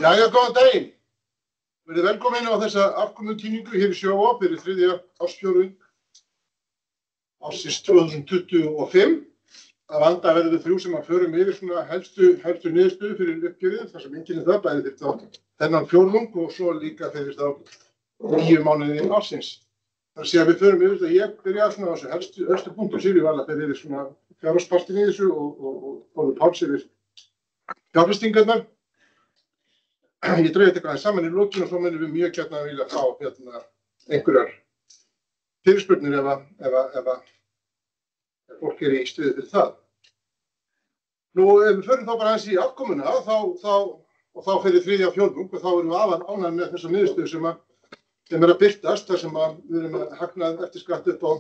Jæja, góðan daginn. Verið velkomin á þessa afkomukynningu hér í Sjóvá fyrir 3. ársfjórðung ársins 2025. Að vanda verðum við 3 sem að förum yfir svona helstu niðurstöðu fyrir uppgjörið, þar sem enginn það bæði fyrir þá þennan fjórðung og svo líka fyrir þá 9 mánuði ársins. Þar sé að við förum yfir þetta, ég byrja svona á þessu helstu punktum Sigríður var að fyrir svona fjárhagspartinn í þessu og Páls yfir fjárfestingarnar. Ég dreif þetta eitthvað saman í lokin og svo munum við mjög gjarnan að vilja fá einhverjar fyrirspurnir ef fólk í stuði fyrir það. Nú, ef við förum þá bara aðeins í afkomuna og þá fyrir 3. fjórðung og þá erum við afar ánægð með þessa niðurstöðu sem að birtast, þar sem við erum að hagnað eftir skatt upp á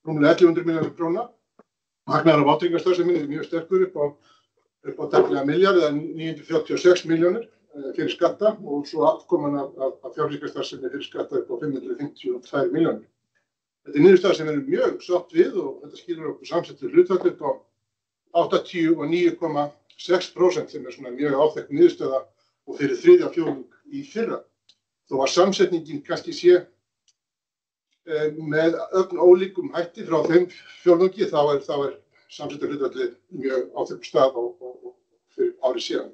rúmlega 1100 milljónir króna. Hagnaður af vátryggingastarfseminni er mjög sterkur upp á tæplega milljarð eða 946 milljónir fyrir skatta og svo afkoman af fjárfestingarstarfsemi fyrir skatta upp á 552 milljónir. Þetta er niðurstaða sem við erum mjög sátt við og þetta skilur okkur samsettu hlutfall upp á 89,6% sem er svona mjög áþekk niðurstaða og fyrir 3. fjórðung í fyrra. Þó að samsetningin kannski sé með ögn ólíkum hætti frá þeim fjórðungi þá er samsettu hlutfallið mjög áþekk stað og fyrir ári síðan.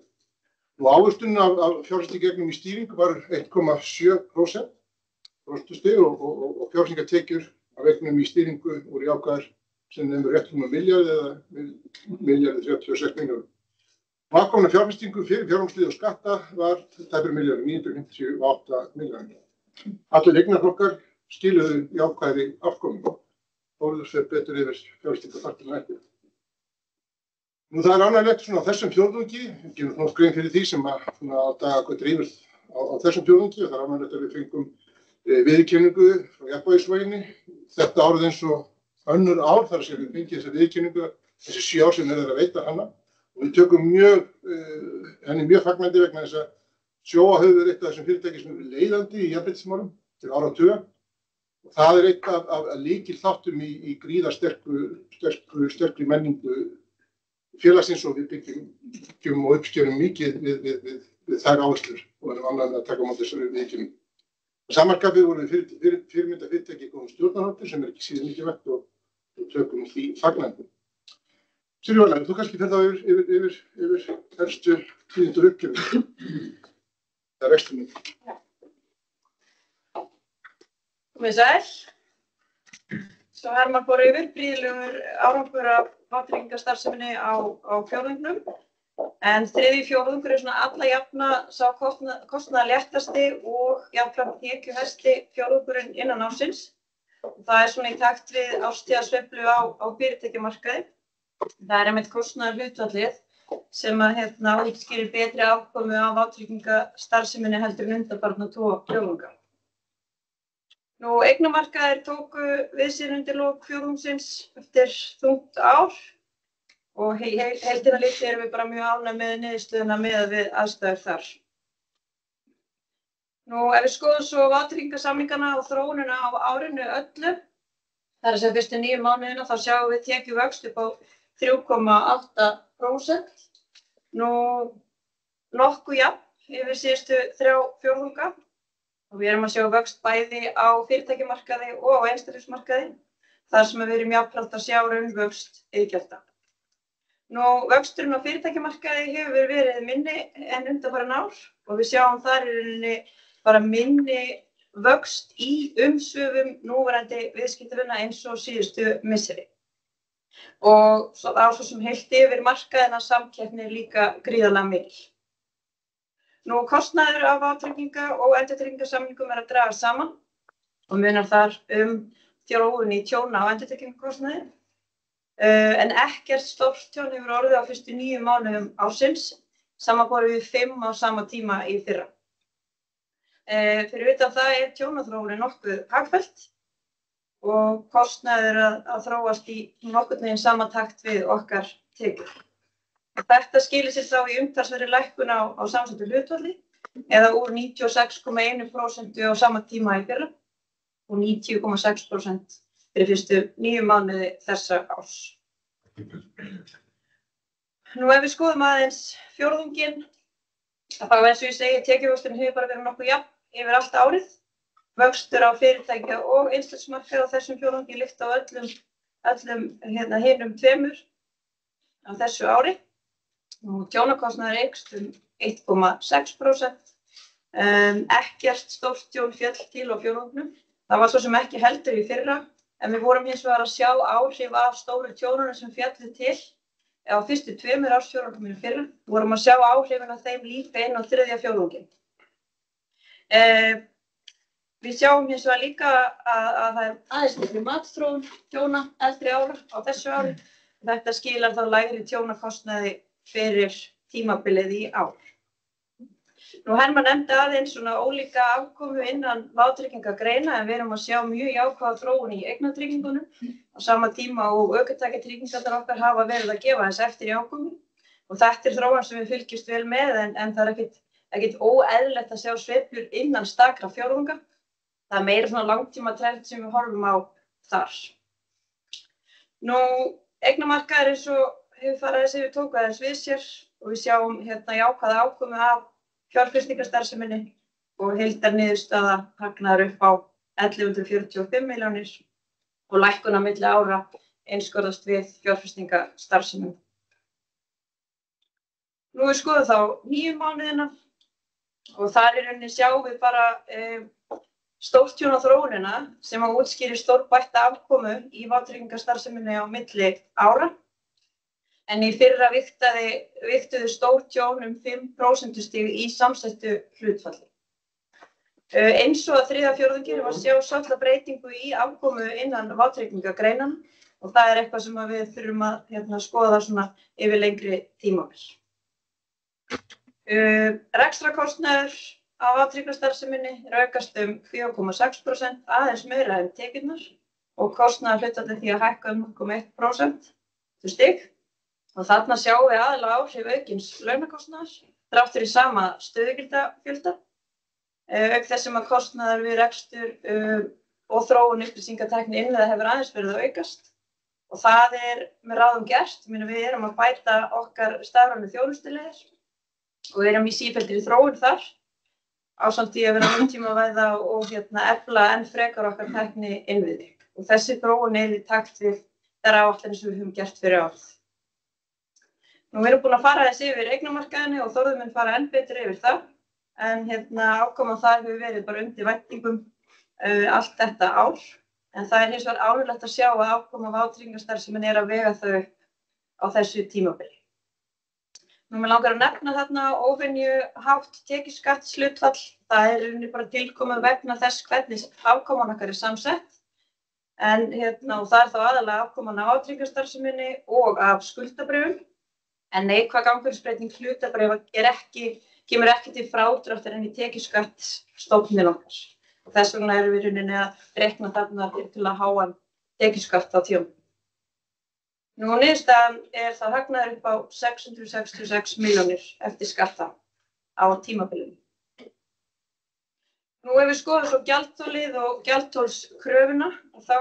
Nú ávöxtunin af fjárfestingargegnum í stýringu var 1,7% og fjárfestingartekjur af eignum í stýringu voru jákvæðar sem nemur 1,1 milljarð eða 1,36 milljarð. Afkoman af fjárfestingu fyrir fjármagnslið og skatta var tæpur milljarður, 958 milljarðir. Allir eignaflokkar skiluðu jákvæðri afkomu. Þórður fer betur yfir fjárfestingarpartinn eftir. Nú það er ánægjulegt svona á þessum fjórðungi, við gerum svona grein fyrir því sem að daga hvað drífur á þessum fjórðungi og það er ánægjulegt að við fengum viðurkenningu frá jafnvægisvæginni. Þetta árið eins og önnur ár þar sem við fengið þessa viðurkenningu, þessi 7 ár sem er að veita hana. Og við tökum henni mjög fagnandi vegna þess að Sjóvá hefur verið eitt af þessum fyrirtæki sem er leiðandi í jafnréttismálum til áratuga. Og það er eitt af lykilþáttum í gríðarsterkri menningu félagsins og við byggjum og uppskerum mikið við þær áherslur og erum ánægðir að taka á móti þessari viðurkenningu. Samanskapið voru fyrirmynda fyrirtæki í góðum stjórnarháttum sem er ekki síður mikilvægt og tökum því fagnandi. Sigríður, þú kannski fer þá yfir helstu tíðindi og uppgjörið. Það er reksturinn. Komið sæl. Svo Hermann fór yfir prýðilegur árangur af vátryggingastarfseminni á fjórðungnum. En 3. fjórðungur er svona alla jafna sá kostnaðarléttasti og jafnframt tekjuhæsti fjórðungurinn innan ársins. Það er svona í takt við árstíðasveiflu á fyrirtækjamarkaði. Það er einmitt kostnaðarhlutfallið sem að útskýrir betri afkomu af vátryggingastarfseminni heldur en undanfarna 2 fjórðunga. Nú, eignamarkaðir tóku við sér undir lok fjórðungsins eftir þungt ár og heildina litið erum við bara mjög ánægð með niðurstöðuna miðað við aðstæður þar. Nú, ef við skoðum svo vátryggingasamningana og þróunina á árinu öllu, það er að segja fyrstu 9 mánuðina, þá sjáum við tekjuvöxt upp á 3,8%. Nú, nokkuð jafn yfir síðustu 3 fjórðunga og við erum að sjá vöxt bæði á fyrirtækjamarkaði og á einstaklingsmarkaði, þar sem við erum jafnframt að sjá raunvöxt iðgjalda. Nú, vöxturinn á fyrirtækjamarkaði hefur verið minni en undanfarin ár og við sjáum þar í rauninni bara minni vöxt í umsvifum núverandi viðskiptavina eins og síðustu misseri. Og svo sem heilt yfir markaðina samkeppni líka gríðarlega mikil. Nú, kostnaður af vátrygginga og endurtryggingasamningum er að draga saman og munar þar þróun í tjóna á endurtryggingakostnaði. En ekkert stórt tjón hefur orðið á fyrstu 9 mánuðum ársins, samanborið við 5 á sama tíma í fyrra. Fyrir utan það er tjónaþróunin nokkuð hagfellt og kostnaður að þróast í nokkurn veginn sama takt við okkar tekjur. Þetta skilir sér þá í umtalsverðri lækkun á samsettu hlutfalli eða úr 96,1% á sama tíma í fyrra og 90,6% fyrir fyrstu 9 mánuði þessa árs. Nú ef við skoðum aðeins fjórðunginn, þá eins og ég segi, tekjuvöxturinn hefur bara verið nokkuð jafn yfir allt árið. Vöxtur á fyrirtækja og einstaklingsmarkaði á þessum fjórðungi líkt á öllum hinum tveimur á þessu ári. Tjónakostnaður eykst 1,6%. Ekkert stórt tjón féll til á fjórðungnum. Það var svo sem ekki heldur í fyrra, en við vorum hins vegar að sjá áhrif af stóru tjónunum sem féllu til á fyrstu 2 ársfjórðungum í fyrra. Við vorum að sjá áhrifin af þeim líka inn á 3. fjórðunginn. Við sjáum hins vegar líka að það aðeins miklu matþróun tjóna eldri ára á þessu ári. Þetta skilar þá lægri tjónakostnaði fyrir tímabilið í ár. Nú Hermann nefndi aðeins svona ólíka afkomu innan vátryggingagreina, en við erum að sjá mjög jákvæða þróun í eignatryggingunum á sama tíma og ökutækjatryggingarnar okkar hafa verið að gefa þess eftir í afkomu. Og þetta þróun sem við fylgjumst vel með, en það ekkert óeðlilegt að sjá sveiflur innan stakra fjórðunga. Það meira svona langtíma trend sem við horfum á þar. Nú, eignamarkaður eins og hefur farið þessi við tóku aðeins við sér og við sjáum jákvæða afkomu af fjárfestingarstarfseminni og heildarniðurstaða hagnaður upp á 1145 milljónir og lækkun á milli ára einskorðast við fjárfestingarstarfseminni. Nú við skoðum þá 9 mánuðina og þar í rauninni sjáum við bara stórtjón á þróunina sem að útskýrir stórbætta afkomu í vátryggingarstarfseminni á milli ára. En í fyrra vigtuðu stórtjón 5% í samsettu hlutfalli. Eins og að 3. fjórðunginn var að sjá svolítið breytingu í afkomu innan vátryggingagreinanna og það eitthvað sem við þurfum að skoða svona yfir lengri tímabil. Rekstrarkostnaður á vátryggingarstarfseminni aukast 4,6%, aðeins meira en tekjurnar og kostnaðarhlutfallið því að hækka 0,1% stig. Og þarna sjáum við aðalega áhrif aukins launakostnaðar þrátt fyrir sama stöðugildafjölda. Auk þess sem að kostnaður við rekstur og þróun upplýsingatækni innviða hefur aðeins verið að aukast. Og það með ráðum gert. Við erum að bæta okkar stafrænu þjónustuleiðir og við erum í sífelldri þróun þar ásamt því að vera nútímavæða og efla enn frekar okkar tækni innviði. Og þessi þróun í takt við þær áætlanir sem við höfum gert fyrir árið. Nú við erum búin að fara þessi yfir eignamarkaðinni og Þórður mun fara enn betur yfir það, en afkoman þar hefur verið bara undir væntingum allt þetta ár, en það hins vegar ánægjulegt að sjá að afkoma vátryggingarstarfseminni að vega þau á þessu tímabili. Nú mig langar að nefna þarna óvenju hátt tekjuskattshlutfall, það bara tilkomið vegna þess hvernig afkoman okkar samsett, en og það þá aðalega afkoman af vátryggingarstarfseminni og af skuldabréfum. En neikvæð gangvirðisbreyting hlutabréfa kemur ekki til frádráttar inn í tekjuskattsstofninn okkar. Og þess vegna erum við í rauninni að reikna þarna til að háan tekjuskatt á tímabilinu. Nú niðurstaðan þá hagnaður upp á 666 milljónir eftir skatta á tímabilinu. Nú ef við skoðum svo gjaldþolið og gjaldþolskröfuna, þá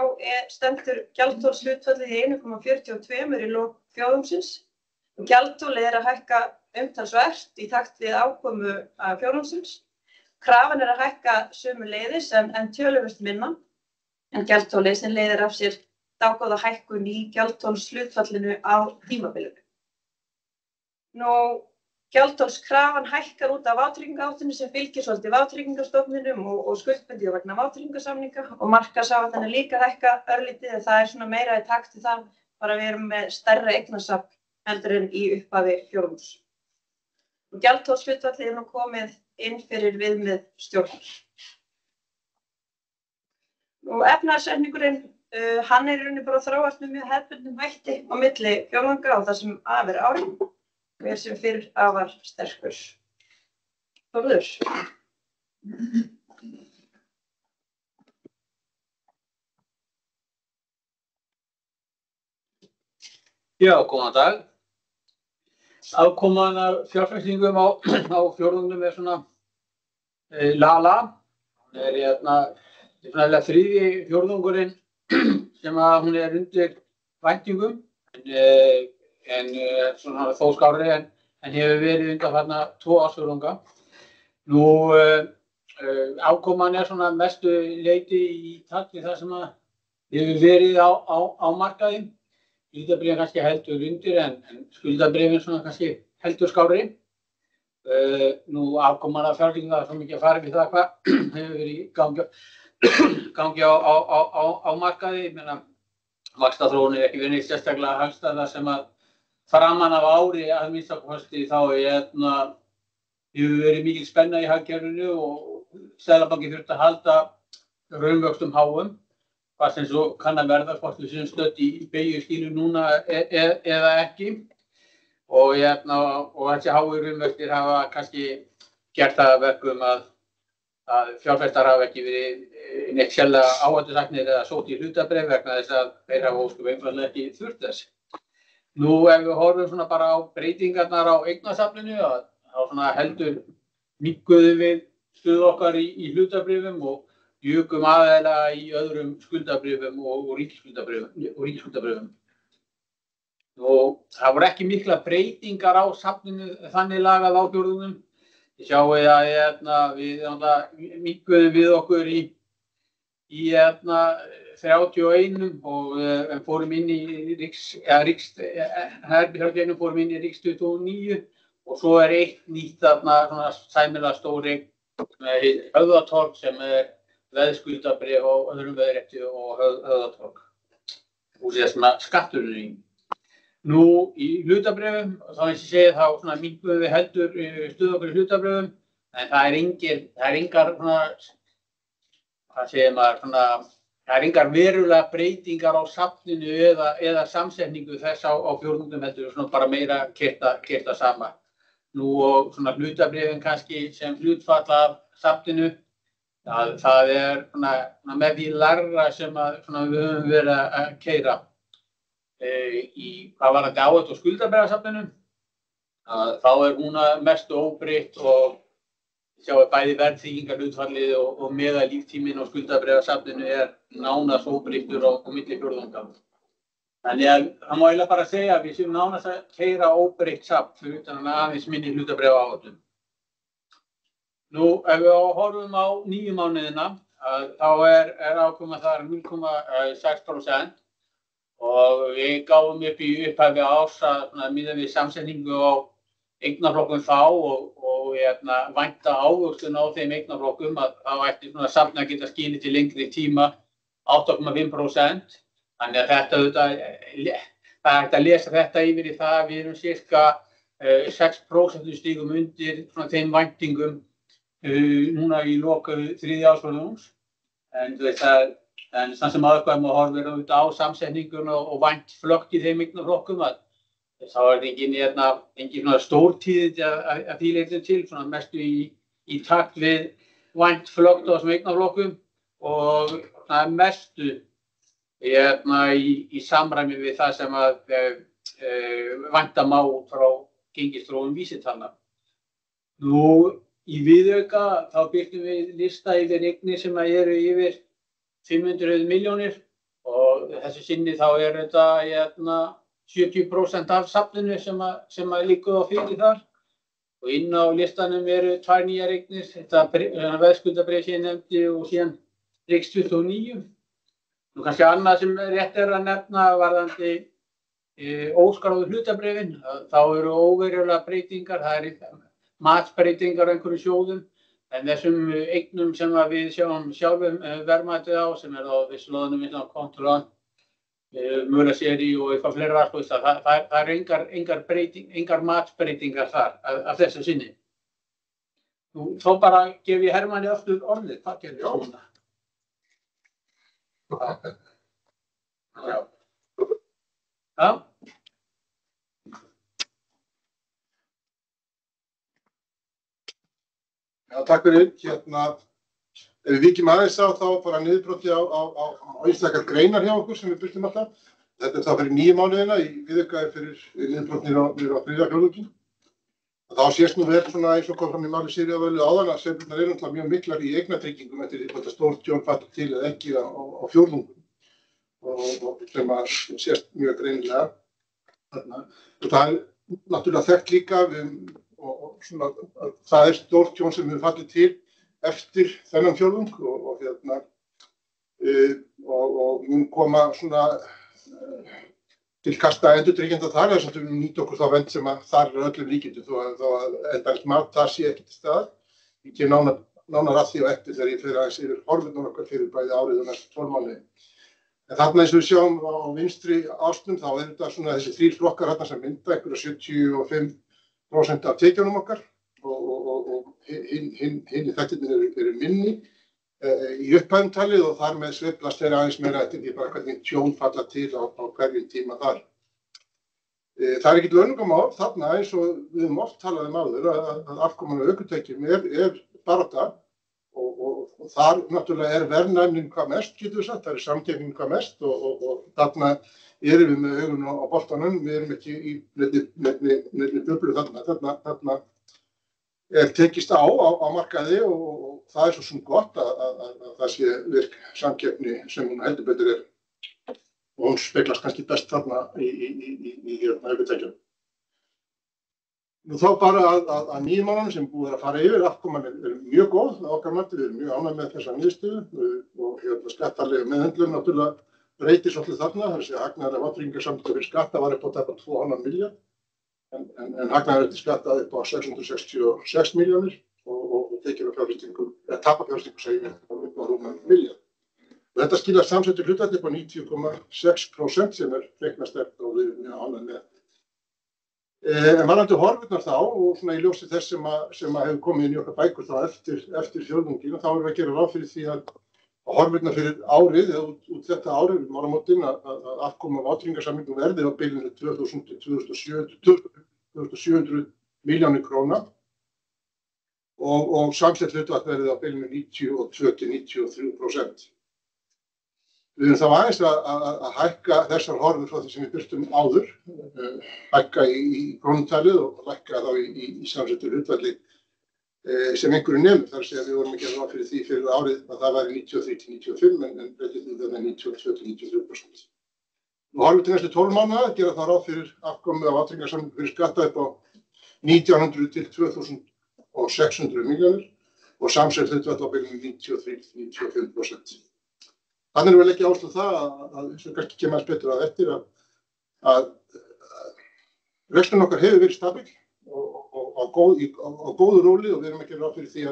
stendur gjaldþolshlutfallið í 1,42 í lok fjórðungsins. Gjaldþolið að hækka umtalsvert í takt við afkomu fjórðungsins. Krafan að hækka sömuleiðis en töluvert minna en gjaldþolið sem leiðir af sér dágóða hækkun í gjaldþolshlutfallinu á tímabilinu. Nú, gjaldþolskrafan hækkar út af vátryggingaáhættunni sem fylgir svolítið vátryggingastofninum og skuldbindið vegna vátryggingasamninga og markaðsáhættan líka hækka örlítið en það svona meira í takt við það bara við erum með stærra eignasafn heldur en í upphafi fjórðungs. Og gjaldþolshlutfallið nú komið inn fyrir viðmið stjórnar. Og efnahagsreikningurinn, hann í rauninni bara þróast með mjög hefðbundnum hætti á milli fjórðunga og það sem af ári, hver sem fyrr afar sterkur. Þórður. Já, góðan dag. Afkoman af fjárfestingum á fjórðungnum svona la. Það svona þriðji fjórðungurinn sem að hún undir væntingum. en svona þó skárri en hefur verið undanfarna 2 ársfjórðunga. Nú, afkoman svona mestu leyti í takt við það sem hefur verið á markaði. Skuldabréfin kannski heldur undir en skuldabréfin svona kannski heldur skárri. Nú afkoman af fjárfestingum, það svo mikið að fara við það hvað hefur verið í gangi á markaði. Ég meina, vaxtaþróun ekki verið neitt sérstaklega hagstæða sem að framan af ári að minnsta kosti þá hefur verið mikil spenna í hagkerfinu og Seðlabankinn þurfti að halda raunvöxtum háum, hvað sem svo kann að verða hvort við séum stödd í beygjuskínu núna eða ekki. Og þessi háu raunvextir hafa kannski gert það að verkum að fjárfestar hafa ekki verið neitt sérlega áhættusæknir eða sótt í hlutabréf vegna þess að þeir hafa ósköp einfaldlega ekki þurft þess. Nú ef við horfum svona bara á breytingarnar á eignasafninu, þá svona heldur minnkuðum við stöðu okkar í hlutabréfum og jukum aðeinslega í öðrum skuldabréfum og ríkisskuldabréfum. Og það voru ekki mikla breytingar á safninu þannig lagað á fjórðungnum. Þið sjáum að við minnkuðum við okkur í 31 og fórum inn í fórum inn í Ríks 29 og svo eitt nýtt svona sæmilega stór eign Höfðatorg sem veðskuldabréf á öðrum veðrétti og Höfðatorg. Og svona skatturinn í. Nú í hlutabréfum, þá eins og ég segi þá svona minnkuðum við heldur stöðu okkur í hlutabréfum, en það er engar svona, hvað segir maður, svona, það er engar verulega breytingar á safninu eða samsetningu þess á fjórðungnum heldur svona bara meira keyrt sama. Nú og svona hlutabréfin kannski sem hlutfall af safninu, það svona með því lægra sem við höfum verið að keyra. Hvað var þetta áhættu og skuldabréfasafninu, þá hún mestu óbreytt og sjáum bæði verðtryggingarhlutfallið og meðallíftíminn á skuldabréfasafninu nánast óbreyttur á milli fjórðunga. Þannig að það má eiginlega bara segja að við séum nánast að keyra óbreytt safn fyrir utan aðeins minni hlutabréfaáhættu. Nú, ef við horfum á 9 mánuðina, þá afkoma þar 0,6%. Og við gáum upp í upphafi árs að miðað við samsetningu á eignaflokkum þá og vænta ávöxtun á þeim eignaflokkum að þá ætti safn að geta skilið til lengri tíma 8,5%. Þannig að það ætti að lesa þetta yfir í það að við erum sirka 6% stigum undir þeim væntingum núna í lok 3. ársfjórðungs. En þannig sem aðkvæm og horfir á samsetninguna og vænt flökk í þeim eignaflokkum að þá engin stórtíðindi að því leytinu til, mestu í takt við vænt flökk á þessum eignaflokkum og mestu í samræmi við það sem vænta má út frá gengisþróun vísitalna. Nú í viðauka þá birtum við lista yfir eignir sem eru yfir 500 milljónir og þessu sinni þá þetta 70% af safninu sem liggur á fyrir þar og inn á listanum eru 2 nýjar eignir, þetta veðskuldabréf sem ég nefndi og síðan Ríks 29. Nú kannski annað sem rétt að nefna varðandi óskráðu hlutabréfin, þá eru óverulega breytingar, það matsbreytingar á einhverjum sjóðum. En þessum eignum sem við sjáum sjálfum verðmætið á, sem á visslóðunum eins og Kontrollan, Muraseri og eitthvað fleira, það engar matsbreytingar þar af þessu sinni. Nú, þá bara gef ég Hermanni aftur orðið, hvað gerir svona? Já. Já, takk fyrir. Ef við víkjum aðeins á þá bara niðurbrotti á einstakar greinar hjá okkur sem við birtum alltaf. Þetta þá fyrir 9 mánuðina, í viðauka fyrir niðurbrotni niður á 3. fjórðunginn. Þá sést nú vel eins og kom fram í máli Sigríðar áðan að sveiflurnar eru náttúrulega mjög miklar í eignatryggingum eftir því hvort stórt tjón fellur til eða ekki á fjórðungum og sem sést mjög greinilega. þarna. Og það náttúrulega þekkt líka og svona, það stórt tjón sem hefur fallið til eftir þennan fjórðung og mun koma svona til kasta endurtryggjenda þar þess að við nýta okkur þá vernd sem að þar öllum líkindum þó að endanlegt mat þar sé ekki til staðar. Ég kem nánar að því á eftir þegar ég fer aðeins yfir horfurnar okkar fyrir bæði árið og næstu 12 mánuði. En þarna eins og við sjáum á vinstri ásnum þá þetta svona þessi 3 flokkar þarna sem mynda einhverja 75% af tekjunum okkar og hinni þættirnir eru minni í upphæðum talið og þar með sveiflast þeirra aðeins meira eftir því bara hvernig tjón falla til á hverjum tíma þar. Það ekkert launungamál þarna eins og við höfum oft talað áður að afkoman á ökutækjum barátta og þar náttúrulega verðnæmnin hvað mest, getur við sagt, það samkeppnin hvað mest og þarna erum við með augun á boltanum, við erum ekki í neinni bublu þarna tekist á markaði og það svo sem gott að það sé virk samkeppni sem hún heldur betur og hún speglast kannski best þarna í ökutækjum. Nú þá bara að 9 mánuðum sem búið að fara yfir, afkoman mjög góð á okkar mati, við erum mjög ánægð með þessa niðurstöðu og skattarlega meðhöndlun náttúrulega breytir svolítið þarna, þar sé hagnaður af vátryggingarsamningi fyrir skatta var upp á tæpa 2,5 milljarð en hagnaður eftir skatta upp á 666 milljónir og tekjur af fjárfestingum, tapa fjárfestingum segjum upp á rúman milljarð. Og þetta skilar samsettu hlutfall upp á 90,6% sem reiknað sterkt og við erum mjög ánægð með. En varðandi horfurnar þá og svona í ljósi þess sem hefur komið inn í okkar bækur þá eftir fjórðunginn og þá erum við að gera ráð fyrir því að horfurnar fyrir árið eða út þetta árið málamótin að afkoma vátryggingarsamningum verði á bilinu 2.000 til 2.700 milljónir króna og samsett hlutfall verði á bilinu 92 til 93%. Við erum þá aðeins að hækka þessar horfur frá því sem við birtum áður, hækka í krónutalið og hækka þá í samsettu hlutfalli sem einhverju nemur. Þar að segja að við vorum að gera ráð fyrir því fyrir árið að það væri 93 til 95 en breytið þetta með 92 til 93%. Nú horfum til næstu 12 mánaða gera þá ráð fyrir afkomu af vátryggingarsamningi fyrir skatta upp á 1900 til 2600 milljónir og samsett hlutfall á bilinu 93 til 95%. Þannig erum við að leggja áherslu á það sem kannski kemur aðeins betur að eftir að reksturinn okkar hefur verið stabil og á góðu róli og við erum ekki ráð fyrir því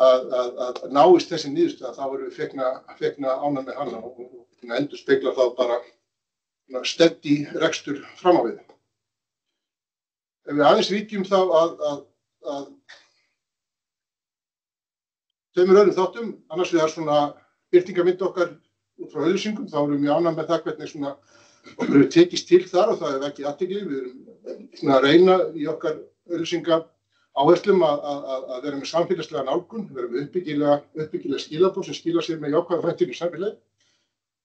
að náist þessi niðurstaða þá erum við fegna ánægð með hana og endurspeglar þá bara steady rekstur fram á við. Ef við aðeins víkjum þá að tveimur öðrum þáttum, annars vegar svona birtingarmynd okkar út frá auglýsingum, þá erum við mjög ánægð með það hvernig svona okkur hefur tekist til þar og það er ekki athygli. Við erum svona að reyna í okkar auglýsinga áherslum að vera með samfélagslega nálgun, vera með uppbyggilega skilaboð sem skila sér með jákvæða þættir í samfélagi.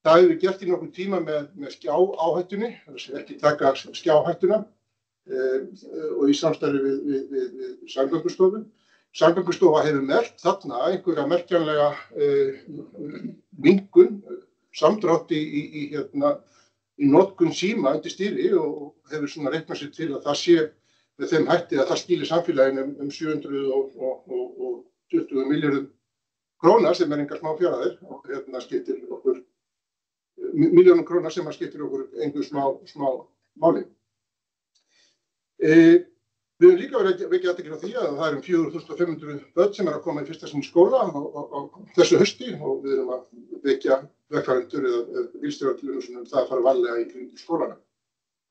Það hefur við gert í nokkurn tíma með skjááhættunni, þess að ekki taka skjáhættuna og í samstarfi við Samgöngustofu. Samgöngustofa hefur merkt þarna einhverja merkjanlega minnkun, samdrátt í notkun síma undir stýri og hefur svona reiknað sér til að það sé með þeim hætti að það skili samfélaginu 720 milljörðum króna sem engar smá fjárhæðir og skiptir okkur milljónum króna sem skiptir okkur einhver smá máli. Við höfum líka verið að vekja athygli á því að það 4.500 börn sem að koma í fyrsta sinn í skóla á þessu hausti og við erum að vekja vegfarendur eða bílstjóra til umhugsunar það að fara varlega í kringum skólana.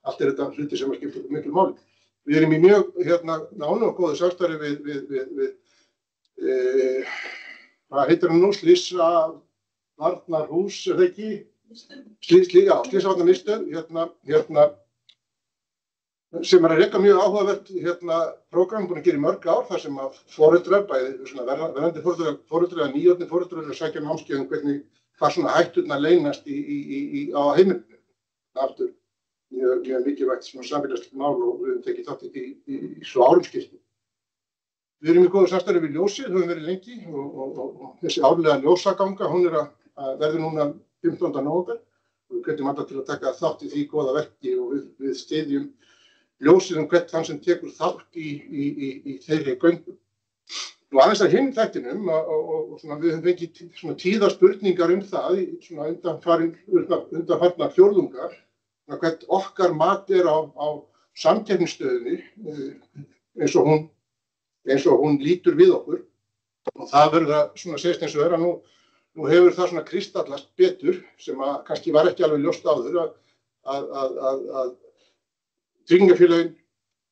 Allt þetta hluti sem að skipta okkur miklu máli. Við erum í mjög nánu og góðu samstarfi við hvað heitir hann nú, Slysavarnarhús, er það ekki? Slysavarnarmiðstöð, sem að reka mjög áhugavert prógram búin að gera í mörg ár þar sem að foreldrar, bæði verðandi foreldrar eða nýorðnir foreldrar að sækja námskeið hvað svona hætturnar leynast á heimilinu. Aftur mjög mikilvægt svona samfélagslegt mál og við höfum tekið þátt í svo árum skipti. Við erum í góðu samstarfi við ljósið, höfum verið lengi og þessi árlega ljósaganga, hún að verður núna 15. nóvember. Við hvetjum alla til að taka þátt í því góða verki og við styðjum ljósið hvern þann sem tekur þátt í þeirri göngum. Nú aðeins að hinn þættinum og svona, við höfum fengið svona tíða spurningar það í svona undanfarna fjórðunga, hvert okkar mat á samkeppnisstöðunni eins og hún lítur við okkur. Og það verður að svona segist eins og að nú hefur það svona kristallast betur sem að kannski var ekki alveg ljóst áður að tryggingafélögin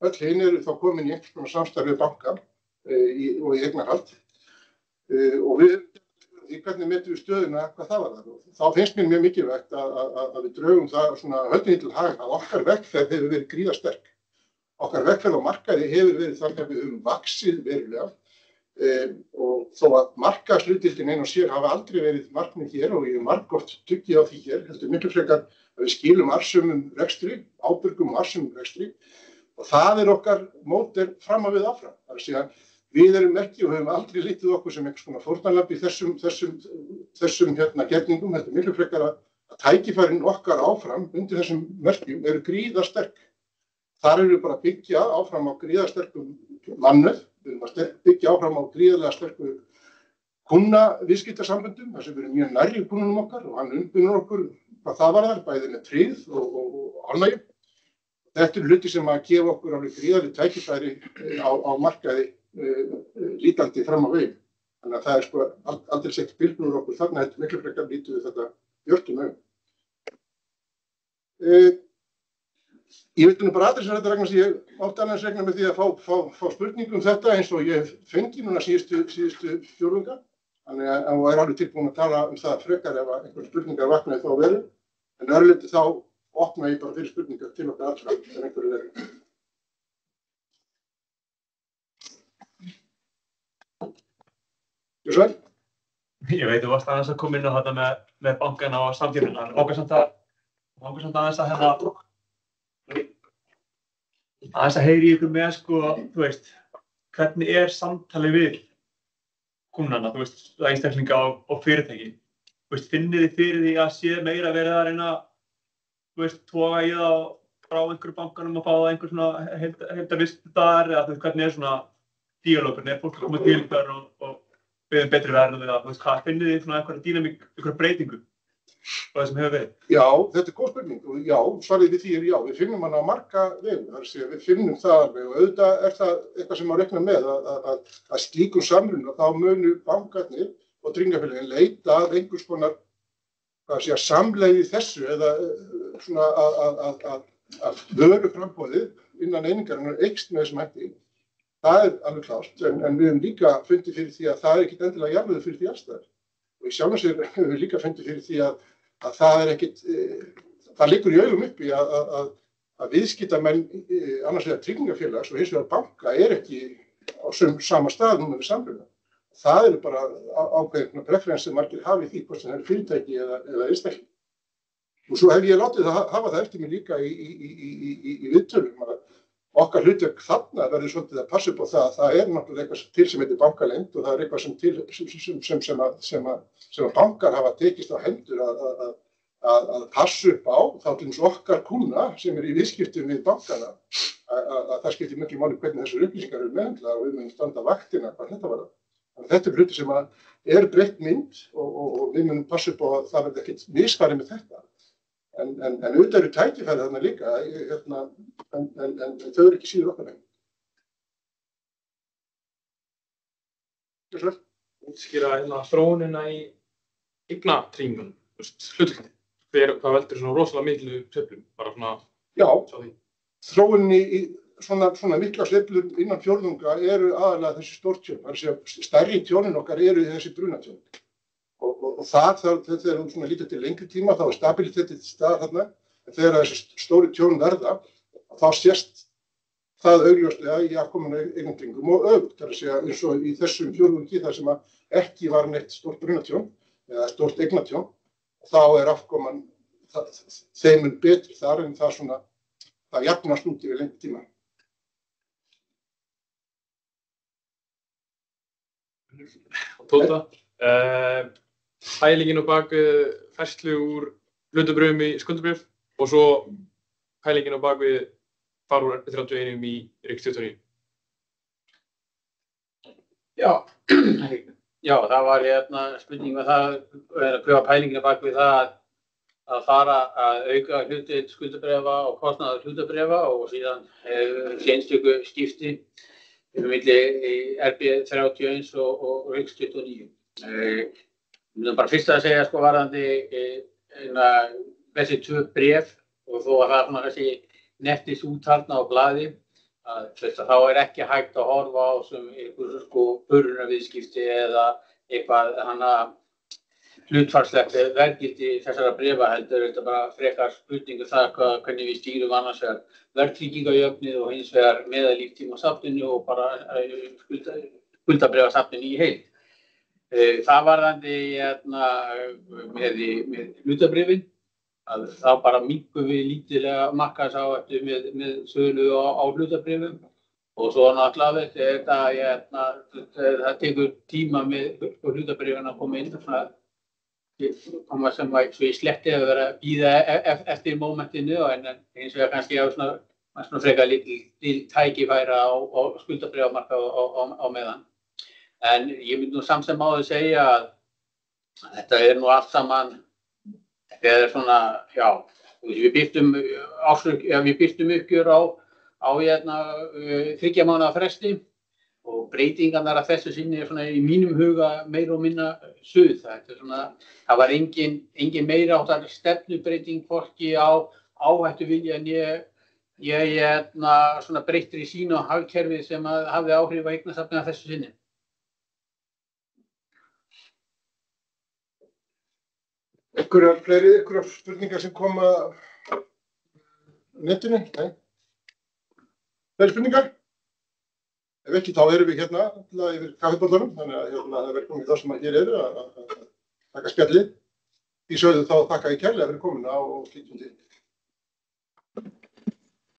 öll hin eru þá komin í einhvers konar samstarf við banka og í eignarhald og við hvernig metum við stöðuna hvað það var þar. Þá finnst mér mjög mikilvægt að við draugum það svona höldum til haga að okkar vegferð hefur verið gríðarsterk. Okkar vegferð á markaði hefur verið þannig að við höfum vaxið verulega og þó að markaðshlutdeildin ein og sér hafa aldrei verið markmið hér og ég hef margoft tuggið á því hér, heldur miklu frekar að við skilum arðsömum rekstri, ábyrgum arðsömum rekstri og það okkar módel fram að við áfram. Það að segja við erum ekki og höfum aldrei litið okkur sem einhvers konar fórnarlamb í þessum gerningum, heldur miklu frekar að tækifærin okkar áfram undir þessum merkjum eru gríðarsterk. Þar erum við bara að byggja áfram á gríðarsterkum mannauð, við erum að byggja áfram á gríðarlega sterku kunnaviðskiptasamböndum, þar sem við erum mjög nærri kunnunum okkar og hann umbunur okkur hvað það varðar, bæði með tryggð og ánægju. Þetta hluti sem að gefa okkur alveg gríðarleg tækifæri á markaði lítandi fram á veginn. Þannig að það sko aldrei sett bylgnur okkur þarna heldur miklu frekar lítum við þetta björtum augum. Ég vildi nú bara adressera þetta vegna sem ég átti annars regna með því að fá spurningum þetta eins og ég fengi núna síðustu fjórðunga. Þannig að og alveg tilbúin að tala það frekar ef einhver spurningar vaknaði þá veru. En örlítið þá opna ég bara fyrir spurningar til okkar allra en einhverju veru. Jósveig? Ég veit, þú varst aðeins að koma inn á þetta með bankana og samtíðina. Langar samt aðeins að aðeins að heyri ykkur með sko, þú veist, hvernig samtalið við kúnnana, þú veist, einstaklinga og fyrirtæki. Þú veist, finnið þið fyrir því að sé meira verið að reyna, þú veist, toga í það frá einhverju bankanum og fá það einhver svona heildarviðskiptaðar eða þú veist, hvernig svona díalógurinn, fólk að koma til ykkur og beðið betri verð eða þú veist, hvað finnið þið svona einhverja dýnamík, einhverja breytingu á það sem hefur verið? Já, þetta góð spurning og já, svarið við því já, við finnum hana á marga vegu, það að segja, við finnum það alveg og auðvitað það eitthvað sem má reikna með að slíkum samruna þá munu bankarnir og tryggingafélögin leita að einhvers konar samlegð í þessu eða svona að vöruframboðið innan einingarinnar eykst með þessum hætti. Það alveg klárt, en við höfum líka fundið fyrir því að það ekkert endilega jarðveður fyrir því aðstæður. Og í sjálfu sér höfum við líka fundið fyrir því að það ekkert, það liggur í augum uppi að viðskiptamenn annars vegar tryggingafélags og hins vegar banka ekki á sama stað núna við samruna. Það bara ákveðin preferens sem margir hafi því hvort sem það fyrirtæki eða einstakling. Og svo hef ég látið hafa það eftir mig líka í viðtölum að okkar hlutverk þarna verður svolítið að passa upp á það að það náttúrulega eitthvað til sem heitir bankaleynd og það eitthvað sem bankar hafa tekist á hendur að passa upp á þá til dæmis okkar kúnna sem í viðskiptum við bankana að það skiptir miklu máli hvernig þessar upplýsingar eru meðhöndlaðar og við munum standa vaktina hvað þetta varðar. Þetta hluti sem breytt mynd og við munum passa upp á að það verði ekkert misfarið með þetta. En auðvitað eru tækifæri þarna líka, en þau eru ekki síður okkar megin. Útskýra þróunina í eignatryggingunum, hlutfallið. Hvað veldur svona rosalega miklu sveiflum? Bara svona Já, þróunin í svona mikla sveiflur innan fjórðunga eru aðalega þessi stórtjón. Það er að segja stærri tjónin okkar eru þessi brunatjón. Og þegar þú svona lítur til lengri tíma þá stabilitetið til stað þarna, en þegar þessi stóri tjón verða, þá sést það augljóslega í afkominu eignatryggingum og öfugt. Það er að segja eins og í þessum fjórðungi þar sem ekki var neitt stórt brunatjón eða stórt eignatjón, þá afkoman þeim mun betri þar en það jafnast út yfir lengri tíma. Tóta, pælingin á bak færslu úr hlutabréfum í skuldabréf og svo pælingin á bakvið fara úr RB31 í RIX 29. Já, það var spurning með það, hvað var pælingin á bakvið það að fara að auka hlutdeild skuldabréfa og kostnaðar hlutabréfa og síðan einstöku skipti milli RB31 og RIX 29. Ég myndi bara fyrst að segja varðandi þessi 2 bréf og þó að það svona kannski nettist út þarna á blaði að þá ekki hægt að horfa á sem einhver börunarviðskipti eða eitthvað hlutfallslegt verðgildi þessara bréfa heldur þetta bara frekar spurningu það hvernig við stýrum annars vegar verðtryggingajöfnuð og hins vegar meðallíftímasafninu og bara skuldabréfasafninu í heild. Það varðandi með hlutabréfin að þá bara minnkum við lítilega markaðsáhættu með sölu á hlutabréfum og svo náttúrulega það tekur tíma með hlutabréfin að koma inn koma sem svo í sletti að vera að bíða eftir mómentinu en hins vegar kannski á svona frekar lítil tækifæra á skuldabréfamarkaði á meðan. En ég myndi nú samt sem áður segja að þetta allt saman, þetta svona, við birtum uppgjör á 3 mánaða fresti og breytingarnar af þessu sinni svona í mínum huga meira og minna suð. Það var engin meiri áttar stefnubreyting hvorki á áhættuvilja en ég svona breyttri sýn á hagkerfið sem hafði áhrif á eignasafnið af þessu sinni. Einhverjar spurningar sem koma á netinu? Nei? Fleiri spurningar? Ef ekki þá erum við hérna yfir kaffibollanum, þannig að það er velkomin þá sem hér eru að taka spjallið. Í sögðu þá þakka ég kærlega fyrir komuna og slítum til.